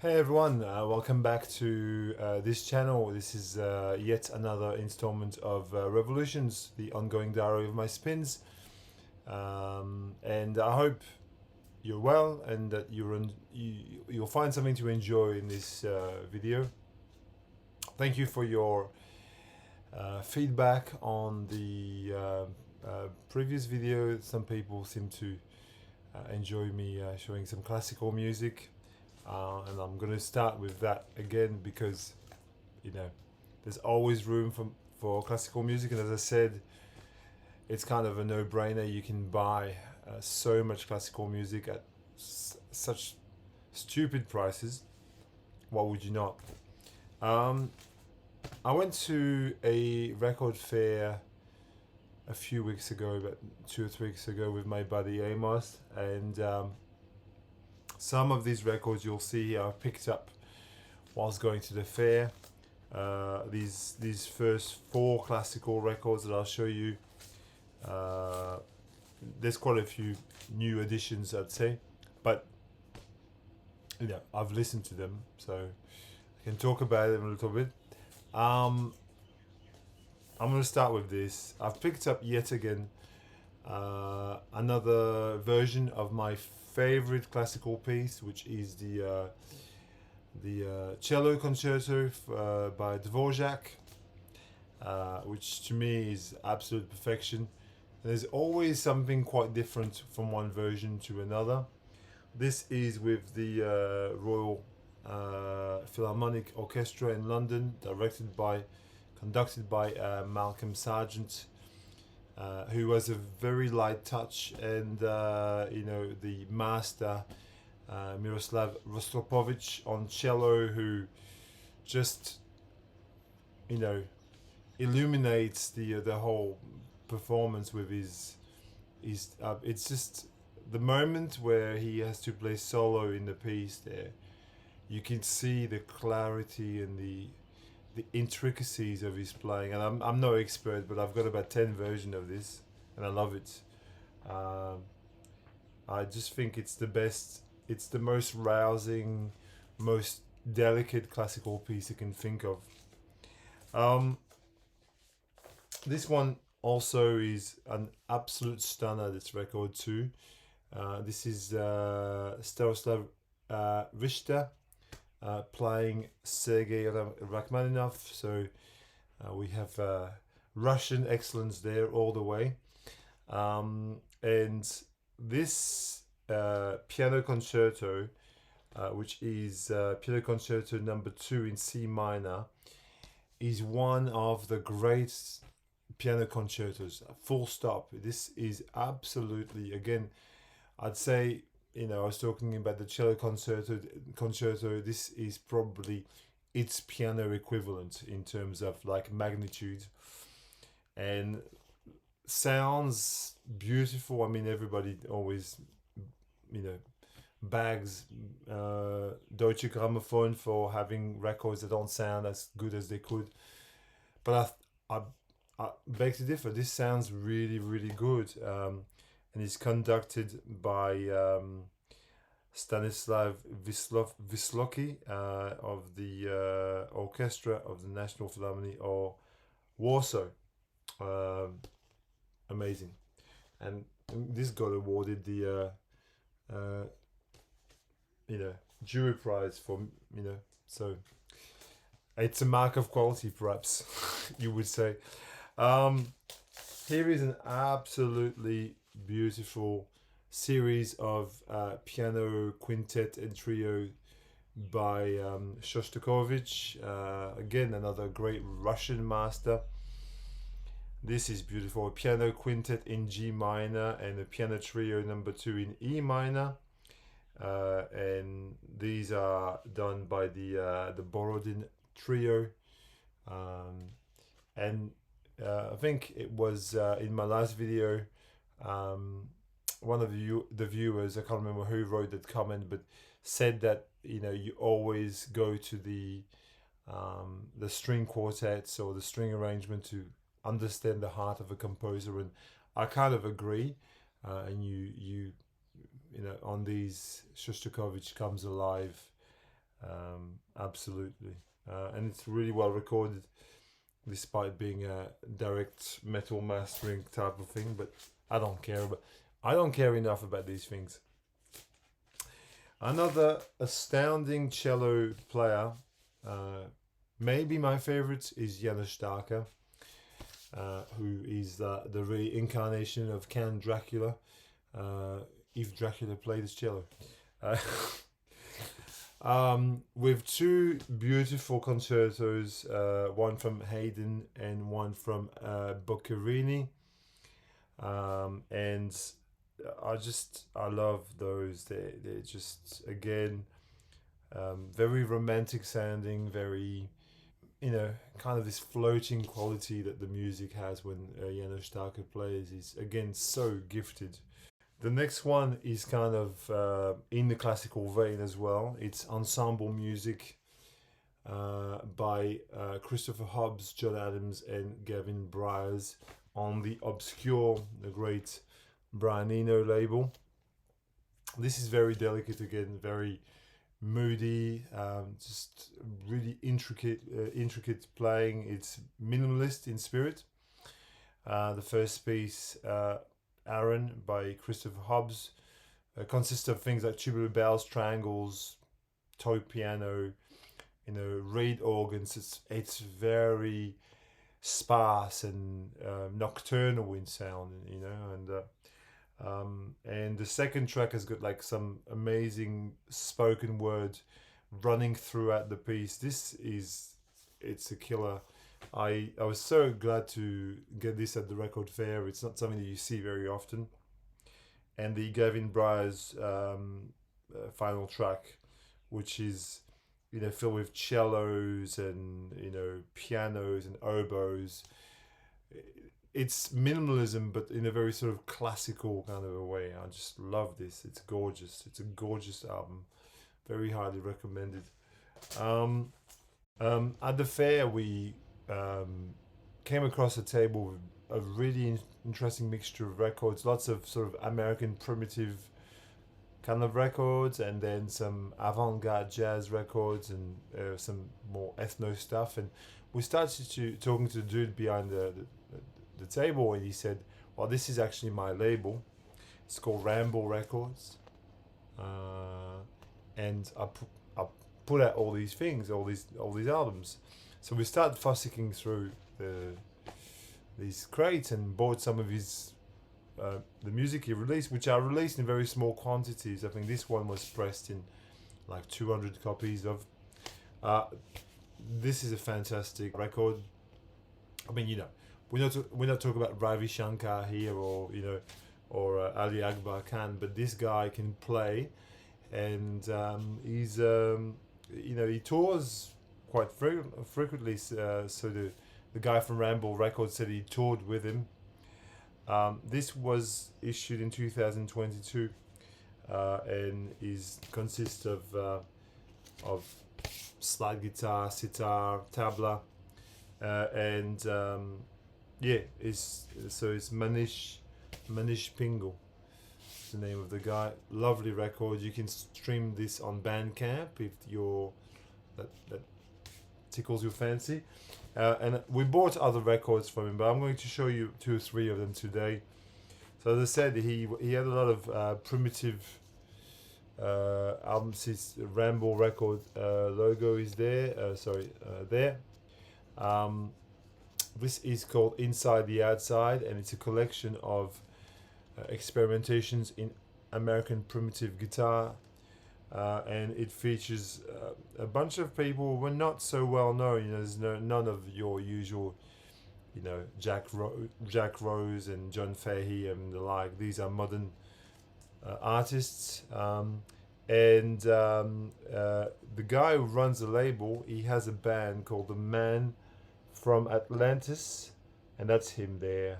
Hey everyone, welcome back to this channel. This is yet another installment of Revolutions, the ongoing diary of my spins. And I hope you're well and that you'll find something to enjoy in this video. Thank you for your feedback on the previous video. Some people seem to enjoy me showing some classical music. And I'm gonna start with that again because there's always room for classical music, and as I said, it's kind of a no-brainer. You can buy so much classical music at such stupid prices. Why would you not? I went to a record fair a few weeks ago, about 2 or 3 weeks ago, with my buddy Amos, and some of these records you'll see I picked up whilst going to the fair. These first 4 classical records that I'll show you. There's quite a few new additions, I'd say, but I've listened to them, so I can talk about them a little bit. I'm going to start with this. I've picked up yet again another version of my favorite classical piece, which is the Cello Concerto by Dvorak, which to me is absolute perfection. And there's always something quite different from one version to another. This is with the Royal Philharmonic Orchestra in London, conducted by Malcolm Sargent, who was a very light touch, and the master Miroslav Rostropovich on cello, who just illuminates the whole performance with his it's just the moment where he has to play solo in the piece. There you can see the clarity and the intricacies of his playing, and I'm no expert, but I've got about 10 versions of this, and I love it. I just think it's the best. It's the most rousing, most delicate classical piece you can think of. This one also is an absolute stunner. This record too. This is Staroslav Richter playing Sergei Rachmaninoff, so we have Russian excellence there all the way. And this piano concerto, which is piano concerto number 2 in C minor, is one of the great piano concertos, full stop. This is absolutely, again, I'd say, I was talking about the cello concerto. This is probably its piano equivalent in terms of like magnitude, and sounds beautiful. I mean, everybody always, bags Deutsche Grammophon for having records that don't sound as good as they could, but I beg to differ. This sounds really, really good. And is conducted by Stanislav Wisłocki of the orchestra of the National Philharmonic or Warsaw. Amazing, and this got awarded the jury prize for so it's a mark of quality, perhaps you would say. Here is an absolutely beautiful series of piano quintet and trio by Shostakovich, again another great Russian master. This is beautiful. A piano quintet in G minor and a piano trio number 2 in E minor, and these are done by the Borodin trio, and I think it was in my last video, one of the viewers, I can't remember who wrote that comment, but said that you always go to the string quartets or the string arrangement to understand the heart of a composer, and I kind of agree. And on these, Shostakovich comes alive Absolutely. And it's really well recorded, despite being a direct metal mastering type of thing. But I don't care. But I don't care enough about these things. Another astounding cello player, maybe my favorite, is Janusz Stalker, who is the reincarnation of Count Dracula, if Dracula played his cello. Uh, with two beautiful concertos, one from Haydn and one from Boccherini, and I love those. They're just again very romantic sounding, very kind of this floating quality that the music has when Janusz Starker plays is again so gifted. The next one is kind of in the classical vein as well. It's ensemble music by Christopher Hobbs, John Adams, and Gavin Bryars on the obscure, the great Brian Eno label. This is very delicate again, very moody, just really intricate playing. It's minimalist in spirit. The first piece, Aaron by Christopher Hobbs, consists of things like tubular bells, triangles, toy piano, reed organs. It's very sparse and nocturnal in sound, and the second track has got like some amazing spoken word running throughout the piece. It's a killer. I was so glad to get this at the record fair. It's not something that you see very often. And the Gavin Bryars final track, which is filled with cellos and pianos and oboes. It's minimalism, but in a very sort of classical kind of a way. I just love this. It's gorgeous. It's a gorgeous album. Very highly recommended. At the fair, we came across a table with a really interesting mixture of records. Lots of sort of American primitive kind of records, and then some avant-garde jazz records, and some more ethno stuff. And we started talking to the dude behind the table, and he said, "Well, this is actually my label. It's called Ramble Records, and I put out all these things, all these albums." So we started fussing through these crates and bought some of his the music he released, which are released in very small quantities. I think this one was pressed in like 200 copies of. This is a fantastic record. I mean, we're not talking about Ravi Shankar here, or Ali Akbar Khan, but this guy can play, and he's he tours quite frequently. So the guy from Ramble Records said he toured with him. This was issued in 2022, and consists of slide guitar, sitar, tabla, and it's Manish Pingo, the name of the guy. Lovely record. You can stream this on Bandcamp if that tickles your fancy. And we bought other records from him, but I'm going to show you 2 or 3 of them today. So as I said, he had a lot of primitive albums. His Ramble record logo is there. There. This is called Inside the Outside, and it's a collection of experimentations in American primitive guitar. And it features a bunch of people who were not so well known. There's none of your usual, Jack Rose and John Fahey and the like. These are modern artists. And the guy who runs the label, he has a band called The Man from Atlantis, and that's him there,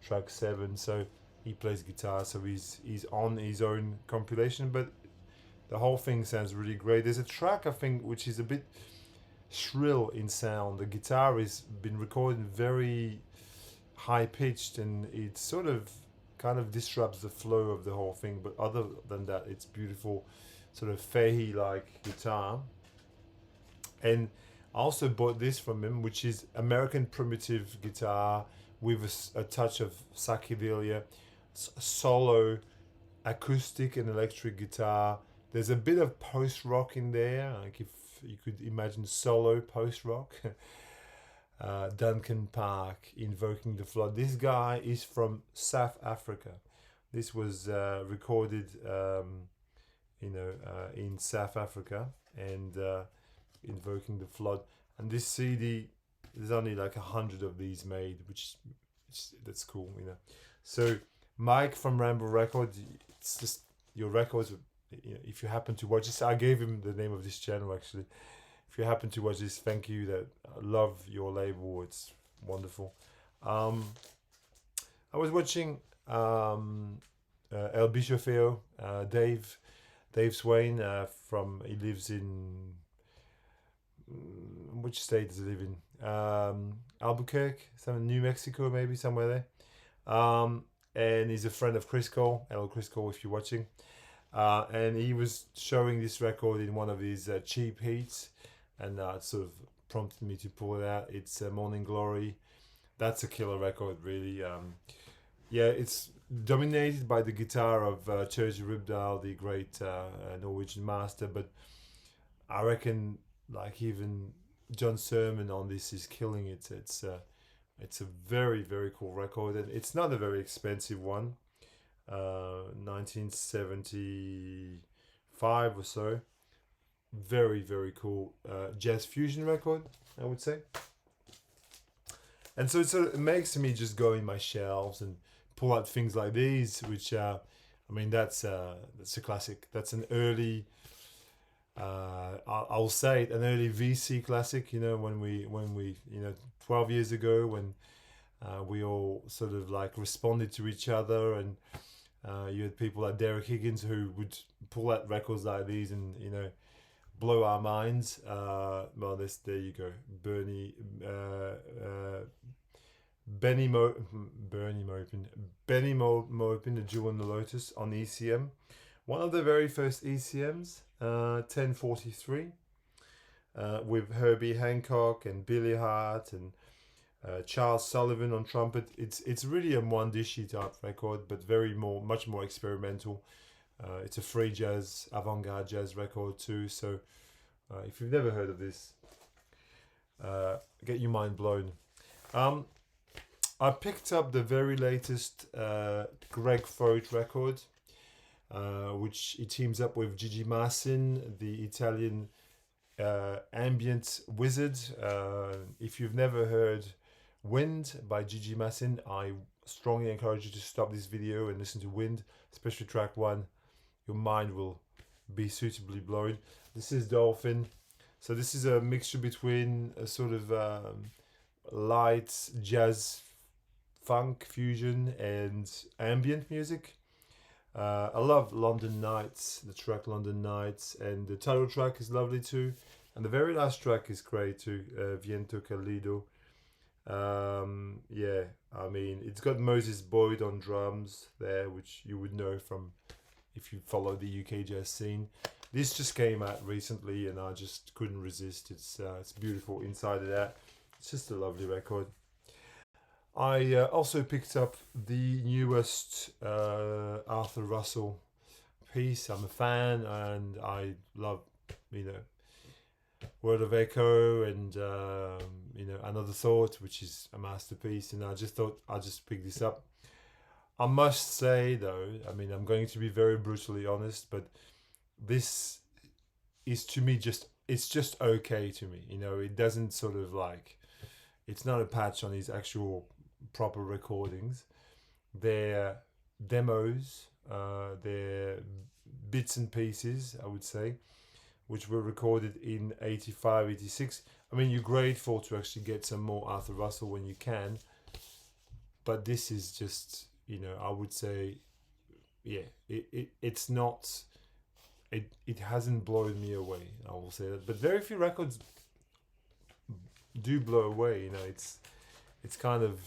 track 7. So he plays guitar, so he's on his own compilation, but the whole thing sounds really great. There's a track, I think, which is a bit shrill in sound. The guitar has been recorded very high pitched, and it sort of kind of disrupts the flow of the whole thing. But other than that, it's beautiful, sort of Fahey like guitar. And I also bought this from him, which is American primitive guitar with a touch of psychedelia, solo acoustic and electric guitar. There's a bit of post rock in there, like if you could imagine solo post rock. Duncan Park, Invoking the Flood. This guy is from South Africa. This was recorded, in South Africa, and Invoking the Flood. And this CD, there's only like 100 of these made, which that's cool, you know. So Mike from Ramble Records, it's just your records. You know, if you happen to watch this, I gave him the name of this channel actually. If you happen to watch this, thank you. That I love your label. It's wonderful. I was watching El Bicho Feo, Dave Swain he lives in which state does he live in? Albuquerque, New Mexico, maybe somewhere there. And he's a friend of Chris Cole. Hello, Chris Cole, if you're watching. And he was showing this record in one of his cheap heats, and it sort of prompted me to pull it out. It's Morning Glory. That's a killer record, really. It's dominated by the guitar of Serge Ribdahl, the great Norwegian master, but I reckon like even John Sermon on this is killing it. It's a very, very cool record, and it's not a very expensive one. 1975 or so. Very, very cool jazz fusion record, I would say. And so it sort of makes me just go in my shelves and pull out things like these, which that's a classic. That's an early, I'll say it, an early VC classic. You know, when we 12 years ago, when we all sort of like responded to each other, and you had people like Derek Higgins who would pull out records like these and blow our minds. There you go, Benny Maupin, The Jewel and the Lotus on ECM. One of the very first ECMs, 1043, with Herbie Hancock and Billy Hart and Charles Sullivan on trumpet. It's really a Mwandishi type record, but much more experimental. It's a free jazz, avant-garde jazz record too. So if you've never heard of this, get your mind blown. I picked up the very latest Greg Foyt record, which he teams up with Gigi Marcin, the Italian ambient wizard. If you've never heard Wind by Gigi Marcin, I strongly encourage you to stop this video and listen to Wind, especially track 1. Your mind will be suitably blown. This is Dolphin. So this is a mixture between a sort of light jazz funk fusion and ambient music. I love London Nights, the track London Nights, and the title track is lovely too. And the very last track is great too, Viento Cálido. It's got Moses Boyd on drums there, which you would know from if you follow the UK jazz scene. This just came out recently and I just couldn't resist. It's beautiful inside and out. It's just a lovely record. I also picked up the newest Arthur Russell piece. I'm a fan and I love, Word of Echo and, Another Thought, which is a masterpiece. And I just thought I'll just pick this up. I must say, though, I'm going to be very brutally honest, but this is to me it's just okay to me. It doesn't sort of like, it's not a patch on his actual proper recordings. They're demos, they're bits and pieces, I would say, which were recorded in 85, 86. You're grateful to actually get some more Arthur Russell when you can, but this is just, I would say, it's not, it hasn't blown me away, I will say that. But very few records do blow away, it's kind of,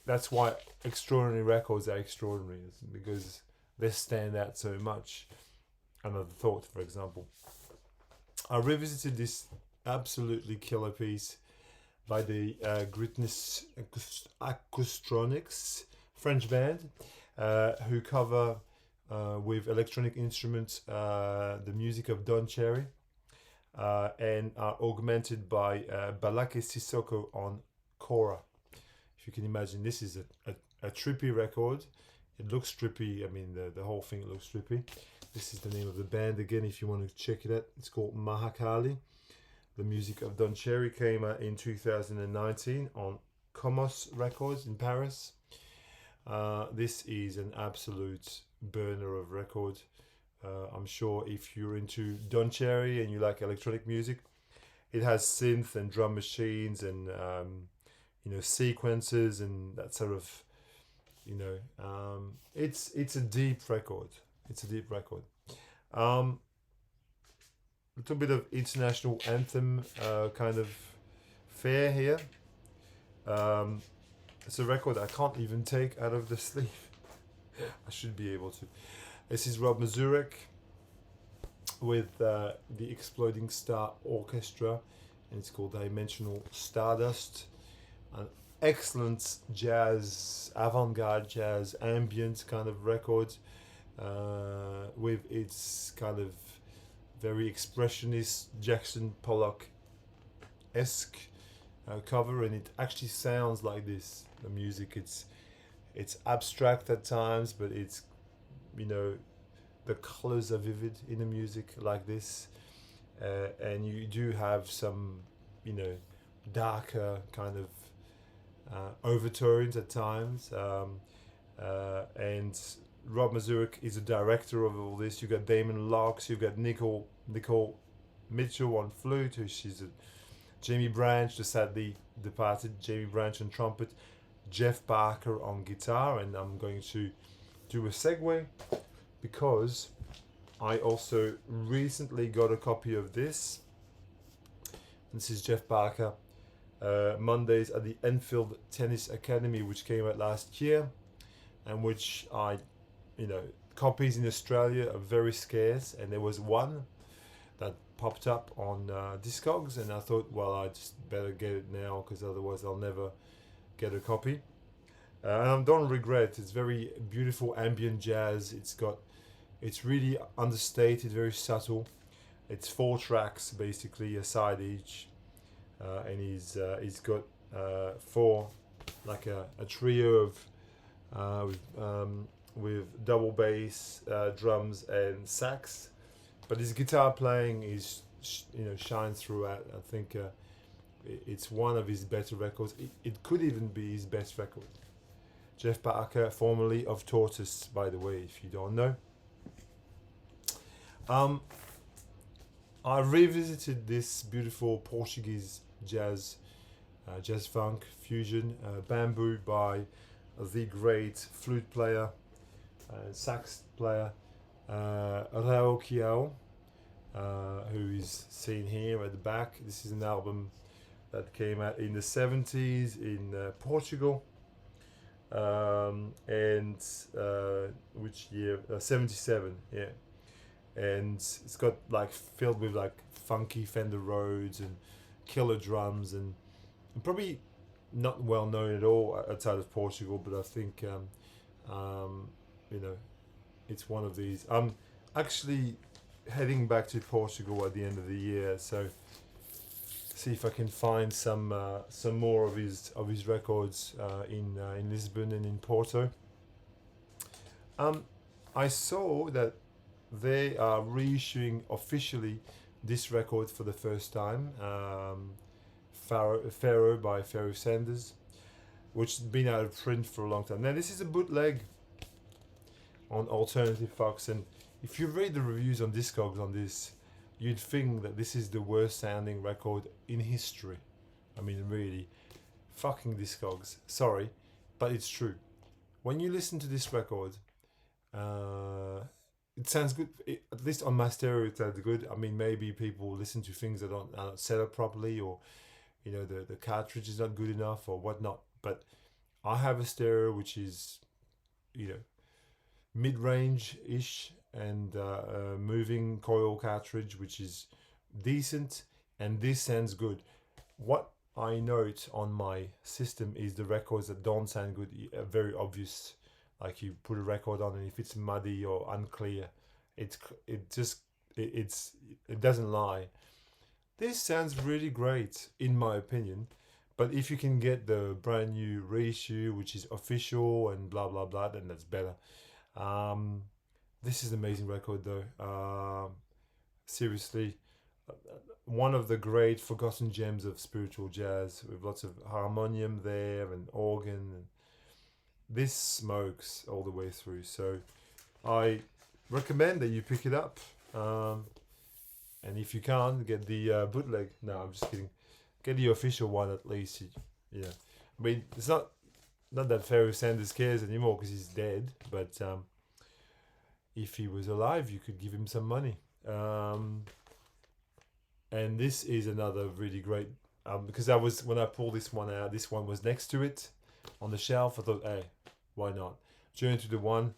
that's why extraordinary records are extraordinary, because they stand out so much. Another Thought, for example. I revisited this absolutely killer piece by the Gritness Aquastronics French band, who cover with electronic instruments the music of Don Cherry, and are augmented by Balake Sissoko on Kora. If you can imagine, this is a trippy record. It looks trippy. I mean, the whole thing looks trippy. This is the name of the band again, if you want to check it out. It's called Mahakali. The music of Don Cherry came out in 2019 on Comos Records in Paris. This is an absolute burner of record. I'm sure if you're into Don Cherry and you like electronic music, it has synth and drum machines and sequences and that sort of it's a deep record. It's a deep record. Little bit of international anthem kind of fare here. It's a record I can't even take out of the sleeve. I should be able to. This is Rob Mazurek with the Exploding Star Orchestra, and it's called Dimensional Stardust. An excellent jazz, avant-garde jazz, ambient kind of record with its kind of very expressionist Jackson Pollock-esque cover, and it actually sounds like this. The music, it's abstract at times, but it's the colors are vivid in the music like this, and you do have some darker kind of overtones at times, and Rob Mazurek is a director of all this. You've got Damon Locks, you've got Nicole Mitchell on flute, who she's Jamie Branch, the sadly departed Jamie Branch on trumpet, Jeff Barker on guitar, and I'm going to do a segue because I also recently got a copy of this. This is Jeff Barker, Mondays at the Enfield Tennis Academy, which came out last year, and which copies in Australia are very scarce, and there was one that popped up on Discogs, and I thought, well, I just better get it now because otherwise I'll never get a copy. And I don't regret. It's very beautiful ambient jazz. It's really understated, very subtle. It's 4 tracks basically, a side each, and he's got 4, like a trio of with double bass, drums, and sax. But his guitar playing is shines throughout. I think it's one of his better records. It could even be his best record. Jeff Barker, formerly of Tortoise, by the way, if you don't know. I revisited this beautiful Portuguese jazz funk fusion, Bamboo by the great flute player, sax player, Rao Kiao, who is seen here at the back. This is an album that came out in the 70s in Portugal. And which year? 77, yeah. And it's got filled with funky Fender Rhodes and killer drums, and probably not well known at all outside of Portugal, but I think it's one of these. I'm actually heading back to Portugal at the end of the year, so see if I can find some more of his records in Lisbon and in Porto. I saw that they are reissuing officially this record for the first time, Pharaoh by Pharaoh Sanders, which has been out of print for a long time. Now this is a bootleg on Alternative Fox, and if you read the reviews on Discogs on this, you'd think that this is the worst sounding record in history. I mean, really, fucking Discogs. Sorry, but it's true. When you listen to this record, it sounds good. At least on my stereo, it sounds good. I mean, maybe people listen to things that are not set up properly, or the cartridge is not good enough or whatnot. But I have a stereo which is mid-range ish, and moving coil cartridge which is decent, and this sounds good. What I note on my system is the records that don't sound good are very obvious. Like you put a record on, and if it's muddy or unclear, it's it just it doesn't lie. This sounds really great in my opinion, but if you can get the brand new reissue, which is official and blah blah blah, then that's better. Um, this is an amazing record though. Seriously, one of the great forgotten gems of spiritual jazz with lots of harmonium there and organ. And this smokes all the way through. So I recommend that you pick it up. And if you can't, get the bootleg. No, I'm just kidding. Get the official one at least. Yeah, I mean it's not that Pharaoh Sanders cares anymore because he's dead. But if he was alive, you could give him some money. And this is another really great because when I pulled this one out, this one was next to it on the shelf. I thought, hey, why not? Journey to the One,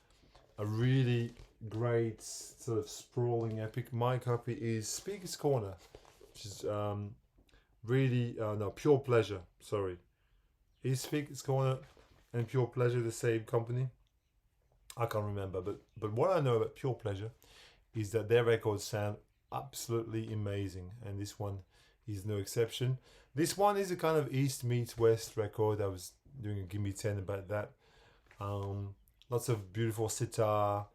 a really great sort of sprawling epic. My copy is Speaker's Corner, which is really no Pure Pleasure. Sorry, is Speaker's Corner and Pure Pleasure the same company? I can't remember, but what I know about Pure Pleasure is that their records sound absolutely amazing, and this one is no exception. This one is a kind of East meets West record. I was doing a Gimme 10 about that. Lots of beautiful sitar.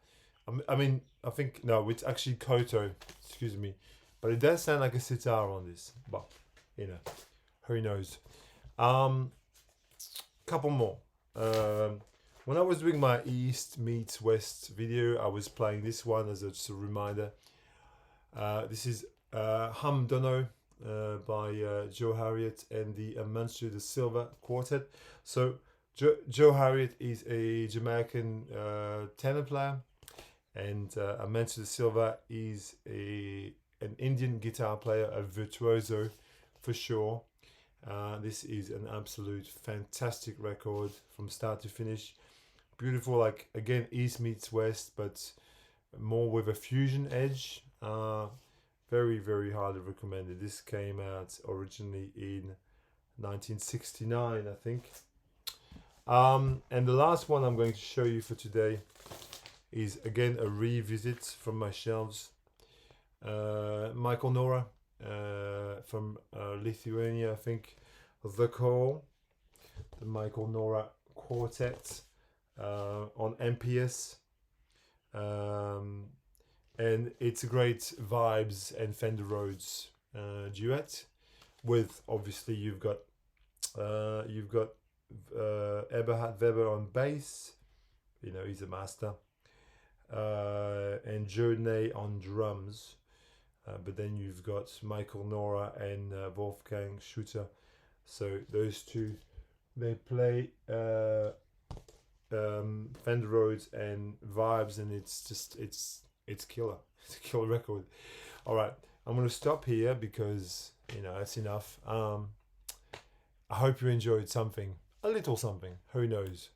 I mean, I think, no, it's actually koto, excuse me. But it does sound like a sitar on this. But, you know, who knows. Couple more. When I was doing my East meets West video, I was playing this one as just a reminder. This is Dono by Joe Harriet and the Amancio da Silva Quartet. So Joe Harriet is a Jamaican tenor player, and Amancio da Silva is an Indian guitar player, a virtuoso for sure. This is an absolute fantastic record from start to finish. Beautiful, like again East meets West, but more with a fusion edge. Very, very highly recommended. This came out originally in 1969, I think. And the last one I'm going to show you for today is again a revisit from my shelves. Michael Nora from Lithuania, I think. The Call, the Michael Nora Quartet on MPS. And it's a great vibes and Fender Rhodes duet. With obviously you've got Eberhard Weber on bass, you know he's a master, and Journey on drums. But then you've got Michael Nora and Wolfgang Schutter. So those two, they play Fender Rhodes and vibes, and it's killer. It's a killer record. All right, I'm going to stop here because, you know, that's enough. I hope you enjoyed something, a little something. Who knows?